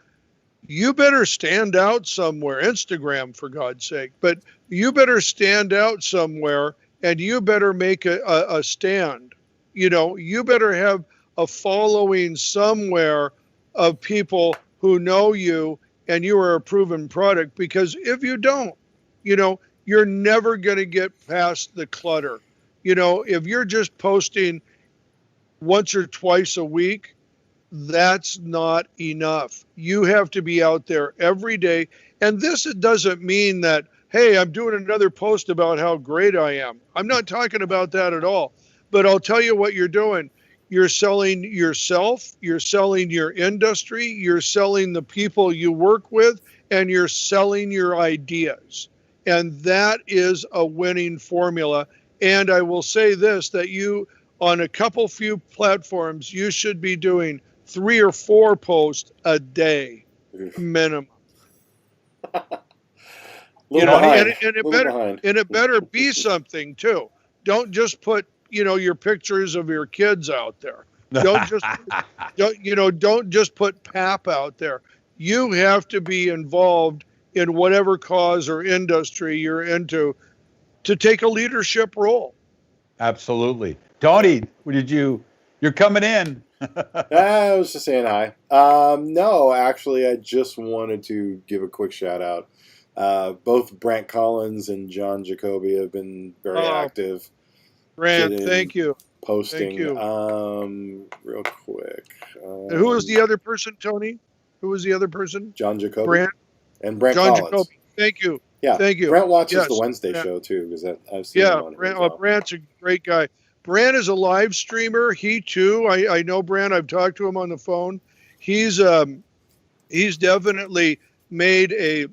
you better stand out somewhere. Instagram, for God's sake, but you better stand out somewhere, and you better make a stand. You know, you better have a following somewhere of people who know you and you are a proven product, because if you don't, you know, you're never going to get past the clutter. You know, if you're just posting once or twice a week, that's not enough. You have to be out there every day. And this doesn't mean that, hey, I'm doing another post about how great I am. I'm not talking about that at all. But I'll tell you what you're doing. You're selling yourself, you're selling your industry, you're selling the people you work with, and you're selling your ideas. And that is a winning formula. And I will say this, that you, on a couple few platforms, you should be doing 3 or 4 posts a day minimum. You know, and it better be something too. Don't just put, you know, your pictures of your kids out there. Don't just put pap out there. You have to be involved in whatever cause or industry you're into to take a leadership role. Absolutely. Tony, you're coming in. I was just saying hi. No, actually, I just wanted to give a quick shout out. Both Brant Collins and John Jacoby have been very active. Brant, thank you. Posting. Thank you. Real quick. And who was the other person, Tony? Who was the other person? John Jacoby. Brant. And Brant John Collins. Jacoby. Thank you. Yeah. Thank you. Brant watches the Wednesday show too, because I've seen him on Brant, it. Well. Brant's a great guy. Brant is a live streamer. He too. I know Brant. I've talked to him on the phone. He's definitely made a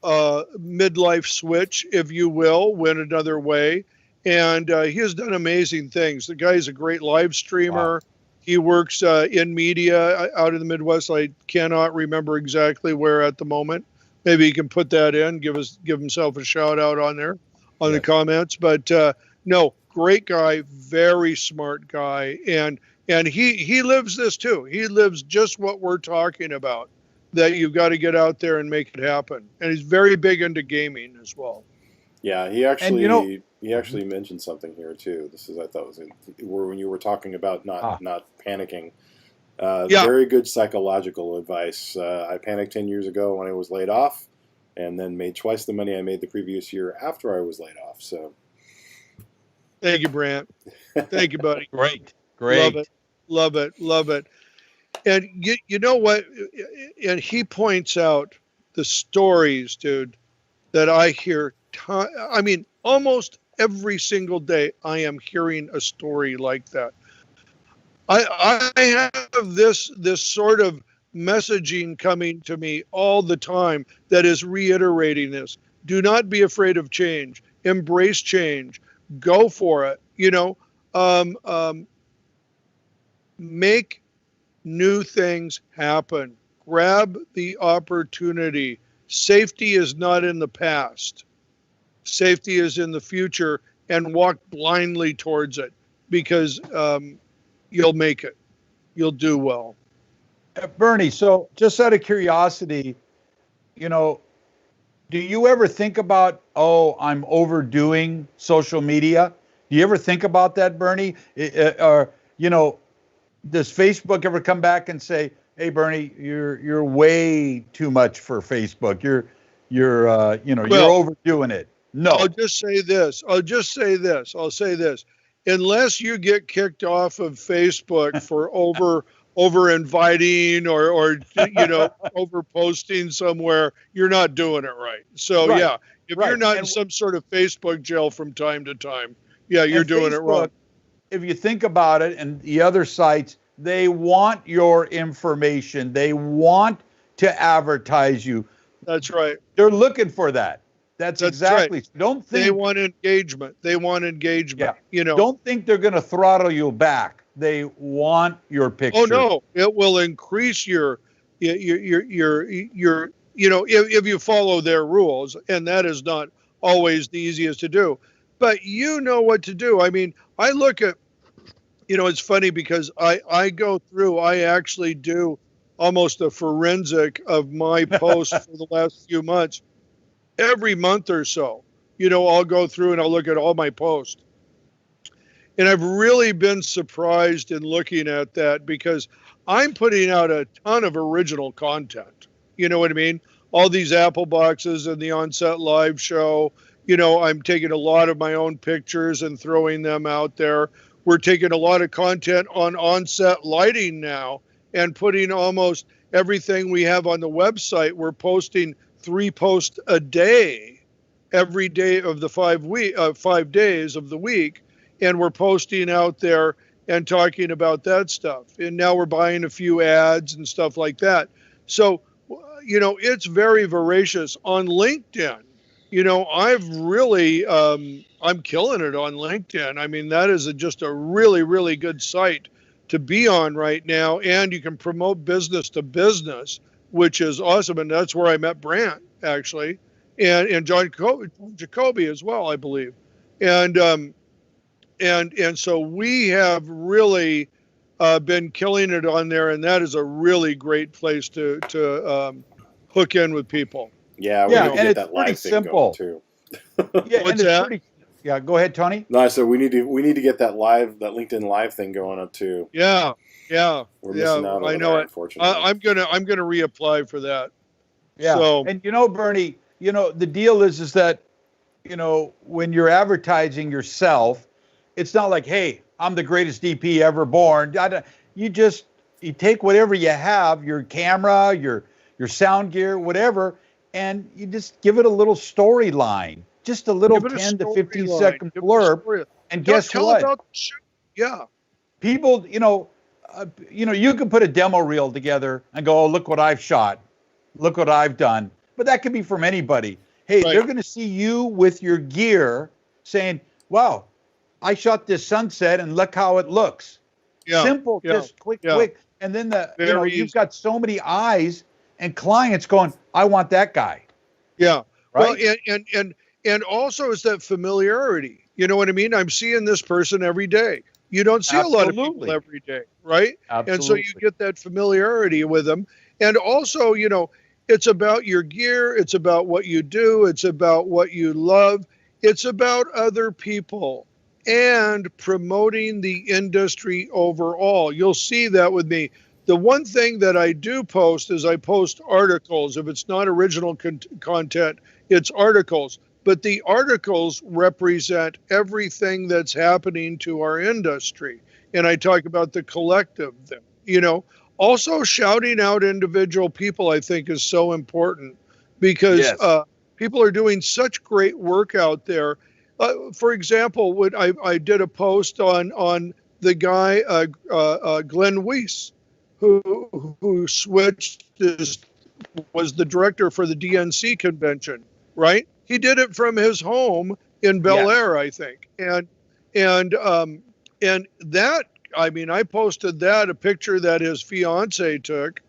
midlife switch, if you will, went another way, and he has done amazing things. The guy's a great live streamer. Wow. He works in media out in the Midwest. I cannot remember exactly where at the moment. Maybe he can put that in, give himself a shout out on there, on the comments. But no, great guy, very smart guy, and he lives this too. He lives just what we're talking about, that you've got to get out there and make it happen. And he's very big into gaming as well. Yeah, he actually mentioned something here too. I thought was when you were talking about not panicking. Very good psychological advice. I panicked 10 years ago when I was laid off, and then made twice the money I made the previous year after I was laid off. So, thank you, Brant. Thank you, buddy. Great. Love it. And you know what? And he points out the stories, dude, that I hear. I mean, almost every single day, I am hearing a story like that. I have this sort of messaging coming to me all the time that is reiterating this. Do not be afraid of change. Embrace change. Go for it. You know, make new things happen. Grab the opportunity. Safety is not in the past. Safety is in the future, and walk blindly towards it, because you'll make it. You'll do well. Burnie, so just out of curiosity, you know, do you ever think about, I'm overdoing social media? Do you ever think about that, Burnie? Or, you know, does Facebook ever come back and say, hey, Burnie, you're way too much for Facebook. You're overdoing it. No. I'll say this. I'll say this. Unless you get kicked off of Facebook for over inviting or you know, over posting somewhere, you're not doing it right. So right. If you're not in some sort of Facebook jail from time to time, you're doing it wrong. If you think about it, and the other sites, they want your information. They want to advertise you. That's right. They're looking for that. That's exactly. Right. Don't think they want engagement. Yeah. You know, don't think they're going to throttle you back. They want your picture. Oh no, it will increase your you know, if you follow their rules, and that is not always the easiest to do. But you know what to do. I mean, I look at It's funny because I go through, I actually do almost a forensic of my posts for the last few months. Every month or so, I'll go through and I'll look at all my posts. And I've really been surprised in looking at that because I'm putting out a ton of original content. You know what I mean? All these Apple boxes and the Onset Live show. I'm taking a lot of my own pictures and throwing them out there. We're taking a lot of content on onset lighting now and putting almost everything we have on the website. We're posting 3 posts a day, every day of the 5 days of the week. And we're posting out there and talking about that stuff. And now we're buying a few ads and stuff like that. So, it's very voracious on LinkedIn. I've really, I'm killing it on LinkedIn. I mean, that is just a really, really good site to be on right now. And you can promote business to business, which is awesome. And that's where I met Brant, actually, and John Jacoby as well, I believe. And so we have really been killing it on there, and that is a really great place to hook in with people. Yeah, we need to get that live thing simple. going too. Yeah, What's and it's that? pretty. Yeah, go ahead, Tony. No, so we need to get that LinkedIn live thing going up too. Yeah. We're missing out on I know that, it. unfortunately. I'm gonna reapply for that. Yeah, So, and Bernie, the deal is that, when you're advertising yourself, it's not like, hey, I'm the greatest DP ever born. You take whatever you have, your camera, your sound gear, whatever, and you just give it a little storyline, just a little 10 to 15 second blurb. And guess tell what? about the show. Yeah. People, you can put a demo reel together and go, oh, look what I've shot. Look what I've done. But that could be from anybody. Hey, Right. They're going to see you with your gear saying, wow, I shot this sunset and look how it looks. Yeah. Simple, Yeah. just quick. And then Very you've easy. got so many eyes and clients going, I want that guy. Yeah. Right? Well, and also is that familiarity. You know what I mean? I'm seeing this person every day. You don't see a lot of people Absolutely. every day, right? Absolutely. And so you get that familiarity with them. And also, it's about your gear. It's about what you do. It's about what you love. It's about other people and promoting the industry overall. You'll see that with me. The one thing that I do post is I post articles. If it's not original content, it's articles. But the articles represent everything that's happening to our industry. And I talk about the collective there. Also shouting out individual people, I think, is so important because Yes. people are doing such great work out there. For example, when I did a post on the guy, Glenn Weiss, who was the director for the DNC convention, right? He did it from his home in Bel Air, I think. And that, I posted that, a picture that his fiance took,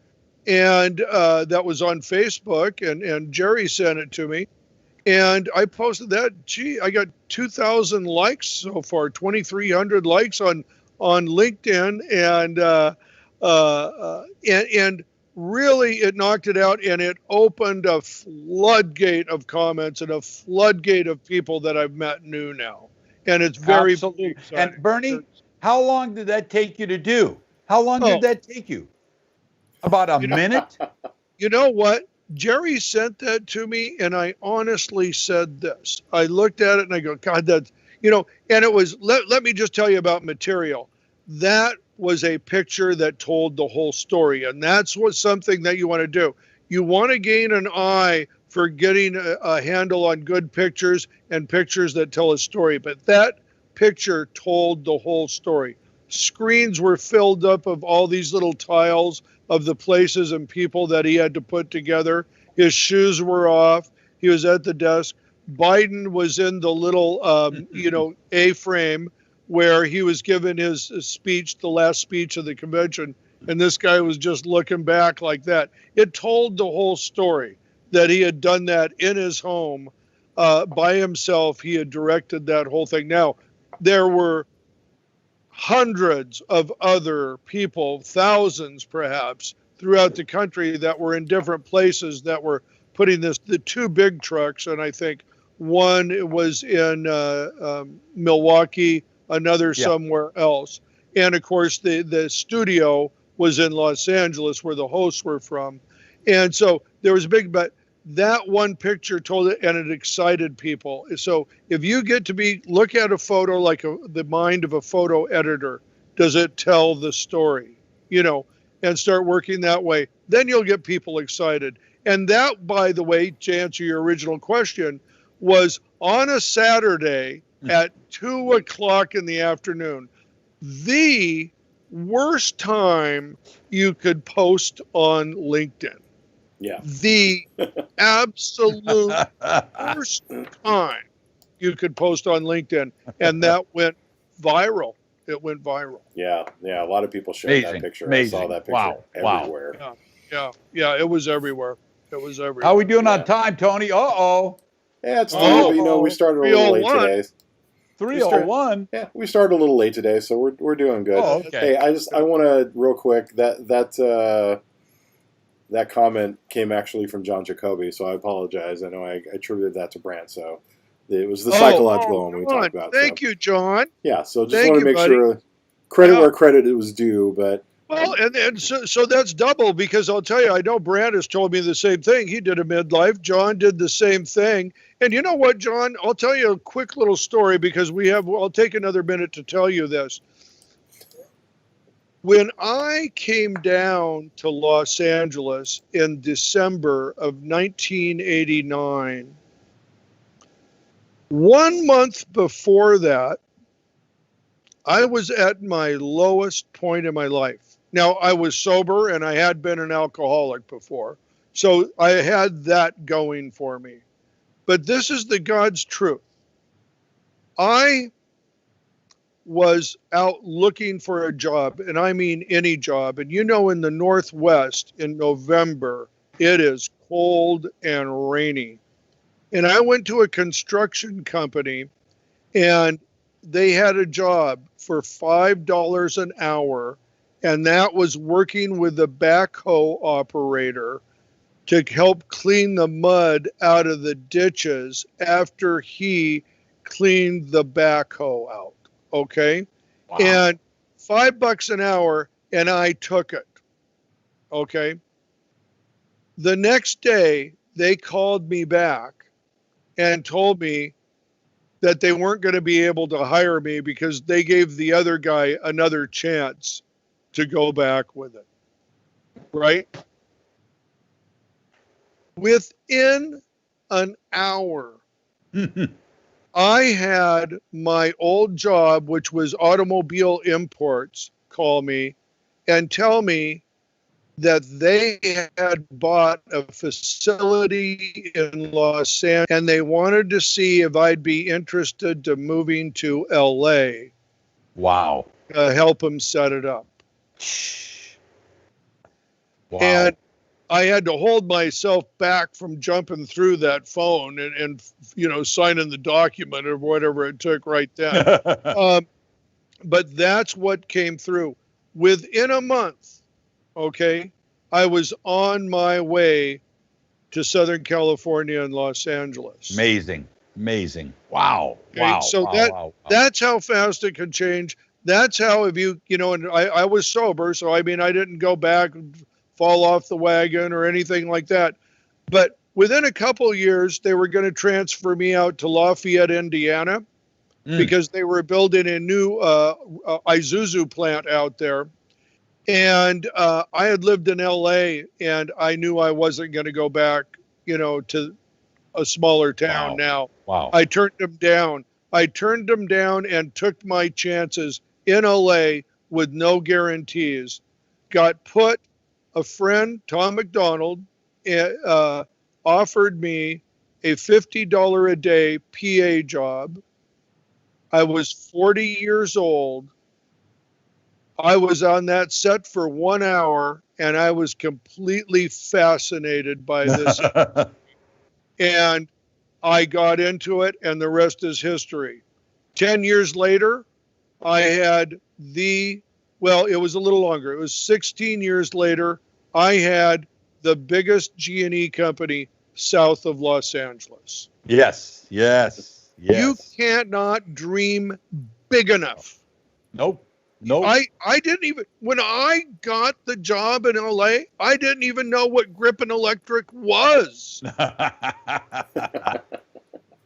and that was on Facebook, and Jerry sent it to me. And I posted that. Gee, I got 2,000 likes so far, 2,300 likes on LinkedIn, and really it knocked it out, and it opened a floodgate of comments and a floodgate of people that I've met new now, and it's very Absolutely. exciting. And Bernie, how long did that take you to do? How long did that take you? About a minute? You know what? Jerry sent that to me, and I honestly said this. I looked at it and I go, God, that's, and it was, let me just tell you about material. That was a picture that told the whole story. And that's something that you want to do. You want to gain an eye for getting a handle on good pictures and pictures that tell a story. But that picture told the whole story. Screens were filled up of all these little tiles of the places and people that he had to put together. His shoes were off. He was at the desk. Biden was in the little, A-frame where he was giving his speech, the last speech of the convention. And this guy was just looking back like that. It told the whole story that he had done that in his home by himself. He had directed that whole thing. Now, there were hundreds of other people, thousands perhaps, throughout the country that were in different places that were putting the two big trucks. And I think one was in Milwaukee, another somewhere else. And of course, the studio was in Los Angeles where the hosts were from. And so there was a big, but that one picture told it, and it excited people. So if you get to look at a photo like the mind of a photo editor, does it tell the story, and start working that way, then you'll get people excited. And that, by the way, to answer your original question, was on a Saturday at 2:00 in the afternoon, the worst time you could post on LinkedIn. Yeah. The absolute worst time you could post on LinkedIn. And that went viral. It went viral. Yeah. A lot of people shared that picture. Amazing. I saw that picture everywhere. Yeah. It was everywhere. How are we doing on time, Tony? Uh-oh. Yeah, it's late, but we started a little late today. 3:01. Yeah, we started a little late today, so we're doing good. Oh, okay. Hey, I want to real quick that comment came actually from John Jacoby, so I apologize. I know I attributed that to Brant, so it was the psychological one we talked about. Thank you, John. Yeah, so just want to make sure credit where credit it was due, but. Well, and so that's double, because I'll tell you, I know Brant has told me the same thing. He did a midlife. John did the same thing. And you know what, John? I'll tell you a quick little story, because I'll take another minute to tell you this. When I came down to Los Angeles in December of 1989, 1 month before that, I was at my lowest point in my life. Now, I was sober and I had been an alcoholic before, so I had that going for me. But this is the God's truth. I was out looking for a job, and I mean any job. And in the Northwest in November, it is cold and rainy. And I went to a construction company, and they had a job for $5 an hour. And that was working with the backhoe operator to help clean the mud out of the ditches after he cleaned the backhoe out. Okay. Wow. And $5 an hour, and I took it. Okay. The next day, they called me back and told me that they weren't going to be able to hire me because they gave the other guy another chance to go back with it. Right? Within an hour, I had my old job, which was automobile imports, call me and tell me that they had bought a facility in Los Angeles and they wanted to see if I'd be interested to moving to LA. Wow. Help them set it up. Wow. And I had to hold myself back from jumping through that phone and signing the document or whatever it took right then. But that's what came through. Within a month, okay, I was on my way to Southern California and Los Angeles. Amazing. Wow. Okay, Wow. So wow. That's how fast it can change. That's how, if and I was sober, so I didn't go back and fall off the wagon or anything like that. But within a couple of years, they were going to transfer me out to Lafayette, Indiana, because they were building a new Isuzu plant out there. And I had lived in LA, and I knew I wasn't going to go back, to a smaller town now. Wow. I turned them down. And took my chances in LA with no guarantees. Got put, a friend, Tom McDonald, offered me a $50 a day PA job. I was 40 years old. I was on that set for 1 hour, and I was completely fascinated by this. And I got into it, and the rest is history. 10 years later, I had well, it was a little longer. It was 16 years later. I had the biggest G&E company south of Los Angeles. Yes, yes, yes. You cannot dream big enough. Nope. Nope. I didn't even, when I got the job in LA, I didn't even know what Grippin Electric was.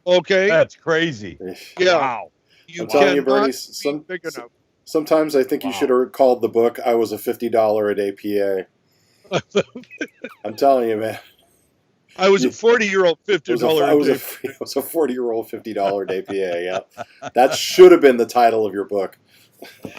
Okay. That's crazy. Yeah. Wow. You I'm telling you, cannot Bernie, dream big enough. sometimes I think you should have called the book I Was a $50 a Day PA. I'm telling you, man. I was a 40-year-old $50 I was a 40-year-old $50 day PA, yeah. That should have been the title of your book.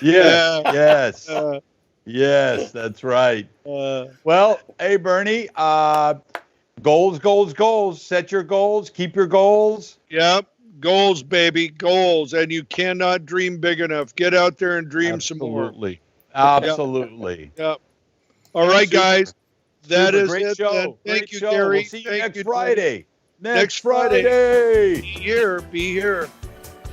Yeah. Yes. Uh, Yes, that's right. Well, hey, Bernie, goals, goals, goals. Set your goals. Keep your goals. Yep. Goals, baby. Goals. And you cannot dream big enough. Get out there and dream some more. Absolutely. Absolutely. Yep. All right, guys. That Super. is Great it. show. Then. Thank Great you, show. Gary. We'll see you Thank next you, Friday. Next Friday. Be here. Be here.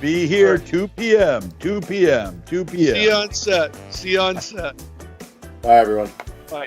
Be here, 2 p.m. 2 p.m. 2 p.m. See you on set. See you on set. Bye, everyone. Bye.